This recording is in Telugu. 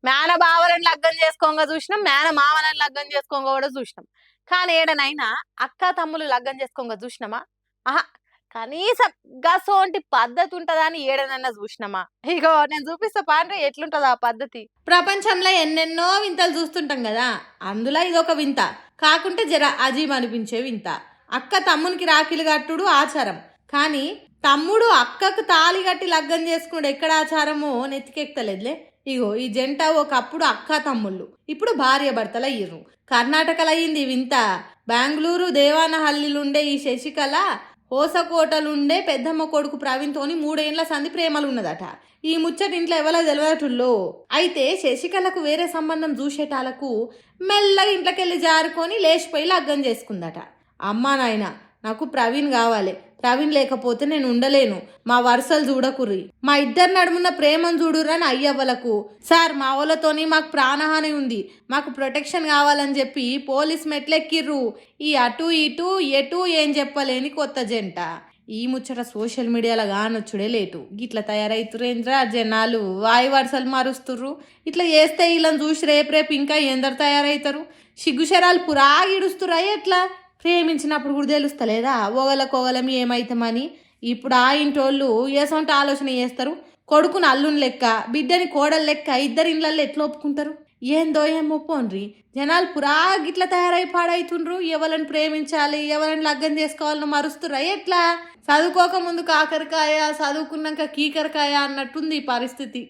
మేన బావలను లగ్గం చేసుకోంగా చూసినాం, మేన మామలను లగ్గం చేసుకోంగా కూడా చూసినాం. కానీ ఏడనైనా అక్క తమ్ములు లగ్గం చేసుకోంగా చూసినామా? ఆహా! కనీసం గసోంటి పద్ధతి ఉంటదని ఏడనన్నా చూసినామా? ఇగో నేను చూపిస్తా పాండ్రి ఎట్లుంటదో ఆ పద్ధతి. ప్రపంచంలో ఎన్నెన్నో వింతలు చూస్తుంటాం కదా, అందులో ఇదొక వింత. కాకుంటే జర అజీబ్ అనిపించే వింత. అక్క తమ్మునికి రాఖీలు కట్టుడు ఆచారం, కానీ తమ్ముడు అక్కకు తాళి కట్టి లగ్గం చేసుకున్నాడు ఎక్కడ ఆచారమో నెత్తికెక్కలేదులే. ఇగో ఈ జంట ఒకప్పుడు అక్క తమ్ముళ్ళు, ఇప్పుడు భార్య భర్తలు అయ్యిర్రు. కర్ణాటకలో అయ్యింది వింత. బెంగళూరు దేవానహల్లిలుండే ఈ శశికళ హోసకోటలుండే పెద్దమ్మ కొడుకు ప్రవీణ్ తోని 3 ఏళ్ల సంధి ప్రేమలు ఉన్నదట. ఈ ముచ్చట ఇంట్లో ఎవరో తెలియటుల్లో. అయితే శశికళకు వేరే సంబంధం చూసేటాలకు మెల్లగా ఇంట్లోకెళ్ళి జారుకొని లేచిపోయి లగ్గం చేసుకుందట. అమ్మా నాయన, నాకు ప్రవీణ్ కావాలి, ప్రవీణ్ లేకపోతే నేను ఉండలేను, మా వరుసలు చూడకుర్రి, మా ఇద్దరి నడుమున్న ప్రేమను చూడురని అయ్యవ్వలకు. సార్, మా వాళ్ళతోని మాకు ప్రాణహాని ఉంది, మాకు ప్రొటెక్షన్ కావాలని చెప్పి పోలీస్ మెట్లెక్కిర్రు. ఈ అటు ఇటు ఎటు ఏం చెప్పలేని కొత్త జంట. ఈ ముచ్చట సోషల్ మీడియాలో కానొచ్చుడే లేటు. ఇట్లా తయారైతురేంద్రా జనాలు, వాయి వరుసలు మారుస్తుర్రు. ఇట్లా చేస్తే వీళ్ళని చూసి రేపు ఇంకా ఎందరు తయారవుతారు? సిగ్గుశరాలు పురాగిడుస్తురా ఎట్లా? ప్రేమించినప్పుడు కూడా తెలుస్తలేదా ఒకళ్ళకొగలం ఏమైతామని? ఇప్పుడు ఆ ఇంటోళ్ళు ఏసొంటి ఆలోచన చేస్తారు. కొడుకుని అల్లుని లెక్క, బిడ్డని కోడలు లెక్క ఇద్దరు ఇళ్ళల్లో ఎట్లా ఒప్పుకుంటారు? ఏందో ఏమో పోన్రి, జనాలు పురా గిట్లా తయారై పాడైతుండ్రు. ఎవరిని ప్రేమించాలి, ఎవరిని లగ్గం చేసుకోవాలని మరుస్తురా ఎట్లా? చదువుకోక ముందు కాకరకాయ, చదువుకున్నాక కీకరకాయ అన్నట్టుంది ఈ పరిస్థితి.